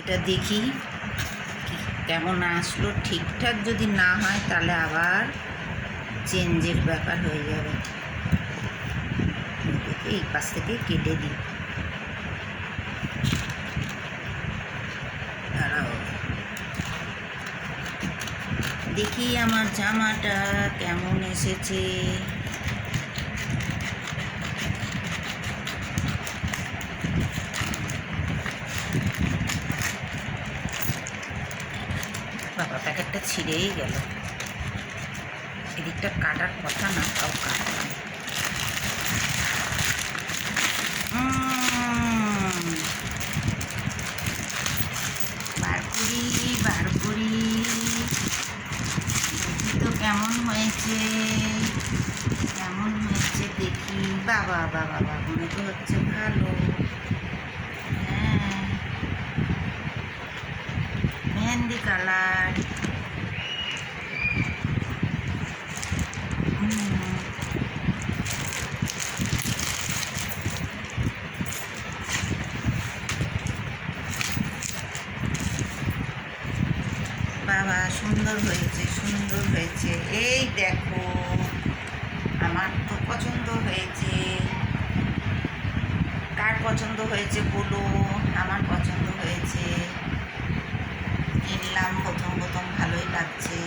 এটা দেখি কেমন আসলো। ঠিকঠাক যদি না হয় তাহলে আবার চেঞ্জের ব্যাপার হয়ে যাবে। এই পাশ থেকে কেটে দিই। দাঁড়াও, দেখি আমার জামাটা কেমন এসেছে। বাবা, প্যাকেটটা ছিঁড়েই গেল। এদিকটা কাটার কথা না, তাও কাটলাম। বার করি দেখি তো কেমন হয়েছে দেখি। বাবা বাবা বাবা, মনে তো হচ্ছে ভালো। হ্যাঁ, মেহেন্দি কালার। বাবা, সুন্দর হয়েছে। এই দেখো, আমার তো পছন্দ হয়েছে। কার পছন্দ হয়েছে বলো? আমার পছন্দ হয়েছে। কিনলাম, প্রথম ভালোই লাগছে।